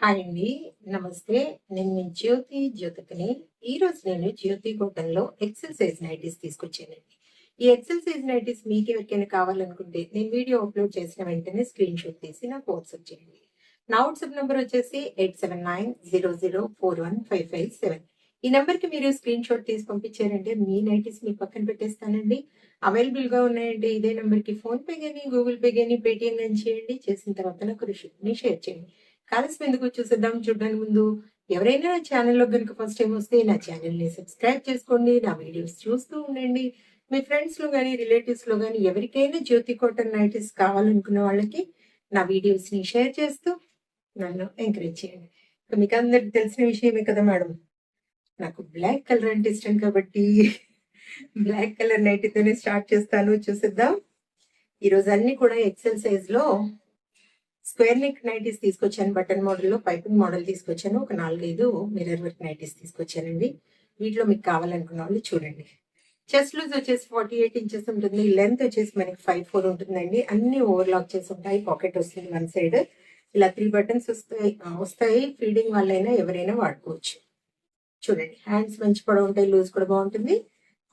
Hi అండి. నమస్తే. నేను మీ జ్యోతికని. ఈరోజు నేను జ్యోతి కాటన్‌లో ఎక్సెల్ సైజ్ నైటీస్ తీసుకొచ్చానండి. ఈ ఎక్సెల్ సైజ్ నైటీస్ మీకు ఎవరికైనా కావాలనుకుంటే నేను వీడియో అప్లోడ్ చేసిన వెంటనే స్క్రీన్ షాట్ తీసి నాకు వాట్సాప్ చేయండి. నా వాట్సాప్ నంబర్ వచ్చేసి 8790041557. ఈ నంబర్‌కి మీరు స్క్రీన్ షాట్ తీసి పంపించారంటే మీ నైటీస్ మీ పక్కన పెట్టేస్తానండి. అవైలబుల్‌గా ఉన్నాయంటే ఇదే నంబర్‌కి ఫోన్‌పే గాని, గూగుల్ పే గాని, పేటీఎం గాని చేయండి. చేసిన తర్వాత నాకు రిసిప్ట్‌ని షేర్ చేయండి. కాలస్యం ఎందుకు చూసేద్దాం. చూడడానికి ముందు ఎవరైనా నా ఛానల్లో కనుక ఫస్ట్ టైం వస్తే నా ఛానల్ని సబ్స్క్రైబ్ చేసుకోండి. నా వీడియోస్ చూస్తూ ఉండండి. మీ ఫ్రెండ్స్లో కానీ రిలేటివ్స్లో కానీ ఎవరికైనా జ్యోతి కాటన్ నైటీస్ కావాలనుకున్న వాళ్ళకి నా వీడియోస్ని షేర్ చేస్తూ నన్ను ఎంకరేజ్ చేయండి. మీకు అందరికి తెలిసిన విషయమే కదా మేడం, నాకు బ్లాక్ కలర్ అంటే ఇష్టం కాబట్టి బ్లాక్ కలర్ నైటీతోనే స్టార్ట్ చేస్తాను. చూసేద్దాం. ఈరోజు అన్ని కూడా ఎక్సెల్ సైజ్లో స్క్వేర్ నెక్ నైటీస్ తీసుకొచ్చాను. బటన్ మోడల్లో పైపింగ్ మోడల్ తీసుకొచ్చాను. ఒక 4-5 మిర్రర్ వర్క్ నైటీస్ తీసుకొచ్చానండి. వీటిలో మీకు కావాలనుకున్న వాళ్ళు చూడండి. చెస్ట్ లూజ్ వచ్చేసి 48 ఇంచెస్ ఉంటుంది. లెంత్ వచ్చేసి మనకి 5'4" ఉంటుందండి. అన్ని ఓవర్లాక్ చేసి ఉంటాయి. పాకెట్ వస్తుంది వన్ సైడ్. ఇలా 3 బటన్స్ వస్తాయి. ఫీడింగ్ వాళ్ళైనా ఎవరైనా వాడుకోవచ్చు. చూడండి, హ్యాండ్స్ మంచి పొడవు ఉంటాయి. లూజ్ కూడా బాగుంటుంది.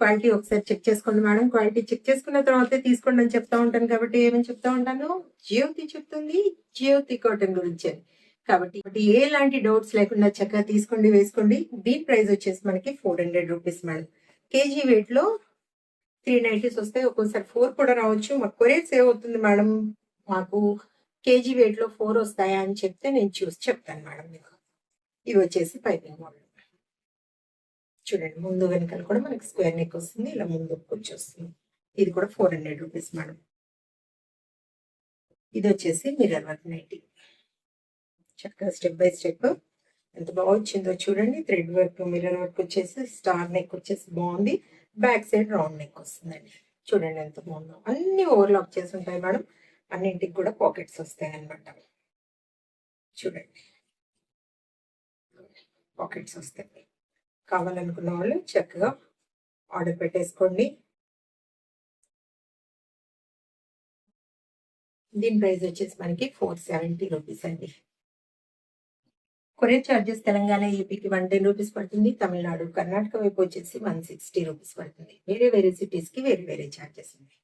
క్వాలిటీ ఒకసారి చెక్ చేసుకోండి మేడం. క్వాలిటీ చెక్ చేసుకున్న తర్వాతే తీసుకోండి అని చెప్తా ఉంటాను. కాబట్టి ఏమని చెప్తా ఉంటాను, జ్యోతి చెప్తుంది జ్యోతి కాటన్ గురించి అని. కాబట్టి ఎలాంటి డౌట్స్ లేకుండా చక్కగా తీసుకోండి, వేసుకోండి. దీని ప్రైస్ వచ్చేసి మనకి 400 రూపీస్ మేడం. కేజీ వెయిట్ లో 3 నైటీస్ వస్తాయి. ఒక్కోసారి 4 కూడా రావచ్చు. మాకు కొరియర్ సేవ్ అవుతుంది మేడం. మాకు కేజీ వెయిట్ లో 4 వస్తాయా అని చెప్తే నేను చూసి చెప్తాను మేడం మీకు. ఇవి వచ్చేసి పైపింగ్ మోడల్. చూడండి, ముందు వెనకాల కూడా మనకి స్క్వేర్ నెక్ వస్తుంది. ఇలా ముందు వచ్చేస్తుంది. ఇది కూడా 400 రూపీస్ మేడం. ఇది వచ్చేసి మిర్రర్ వర్క్ నైటీ. చక్కగా స్టెప్ బై స్టెప్ ఎంత బాగా వచ్చిందో చూడండి. థ్రెడ్ వర్క్, మిర్రర్ వర్క్ వచ్చేసి స్టార్ నెక్ వచ్చేసి బాగుంది. బ్యాక్ సైడ్ రౌండ్ నెక్ వస్తుందండి. చూడండి ఎంత బాగుందో. అన్ని ఓవర్లాక్ చేసి ఉంటాయి మేడం. అన్నింటికి కూడా పాకెట్స్ వస్తాయి అనమాట. చూడండి, పాకెట్స్ వస్తాయి. కావాలనుకున్న వాళ్ళు చక్కగా ఆర్డర్ పెట్టేసుకోండి. దీని ప్రైస్ వచ్చేసి మనకి 470 రూపీస్ అండి. కొరియర్ చార్జెస్ తెలంగాణ, ఏపీకి 110 రూపీస్ పడుతుంది. తమిళనాడు, కర్ణాటక వైపు వచ్చేసి 160 రూపీస్ పడుతుంది. వేరే సిటీస్కి వేరే చార్జెస్ ఉన్నాయి.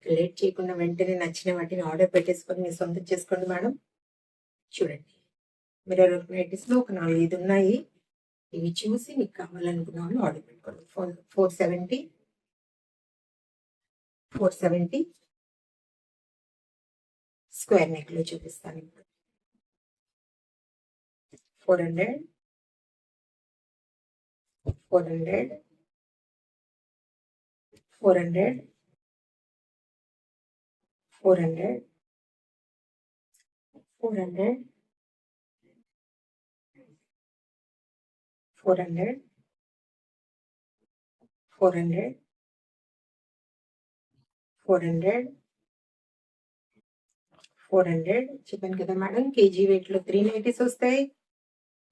లేట్ చేయకుండా వెంటనే నచ్చిన వాటిని ఆర్డర్ పెట్టేసుకొని మీరు సొంతం చేసుకోండి మేడం. చూడండి, మిర్రర్ వర్క్ నైటీస్లో ఒక 4-5 ఉన్నాయి. ఇవి చూసి మీకు కావాలనుకున్న వాళ్ళు ఆర్డర్ పెట్టుకోండి. 470 స్క్వేర్ నెక్ లో చూపిస్తాను ఇప్పుడు. 400 400 400 400 400 400 400 400 400 చెప్పాను కదా మేడం. కేజీ వెయిట్ లో 3 నైటీస్ వస్తాయి.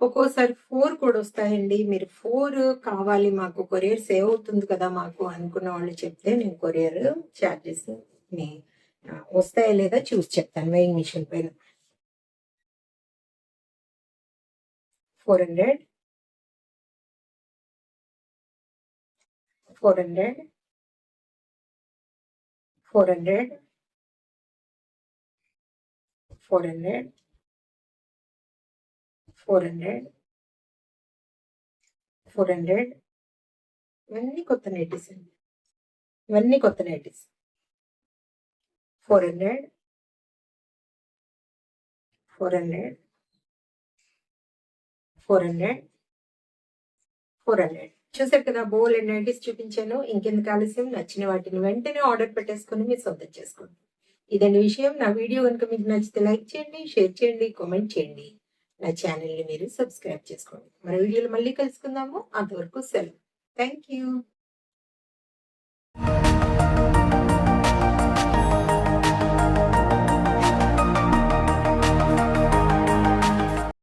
ఒక్కోసారి 4 కూడా వస్తాయండి. మీరు 4 కావాలి, మాకు కొరియర్ సేవ్ అవుతుంది కదా మాకు అనుకున్న వాళ్ళు చెప్తే నేను కొరియర్ చార్జెస్ వస్తాయా లేదా చూసి చెప్తాను వెయింగ్ మిషన్ పైన. 400 400 400 400 400 400 ఇవన్నీ కొత్త నైటీస్ అండి. ఇవన్నీ కొత్త నైటీస్. 400 400 400 400 చూసారు కదా, బోల్ అండ్ నైటీస్ చూపించాను. ఇంకెందుకు ఆలస్యం, నచ్చిన వాటిని వెంటనే ఆర్డర్ పెట్టేసుకొని మీరు సొంతం చేసుకోండి. ఇదండి విషయం. నా వీడియో కనుక మీకు నచ్చితే లైక్ చేయండి, షేర్ చేయండి, కామెంట్ చేయండి. నా ఛానల్ని మీరు సబ్స్క్రైబ్ చేసుకోండి. మన వీడియోలో మళ్ళీ కలుసుకుందాము. అంతవరకు సెలవు. Thank you.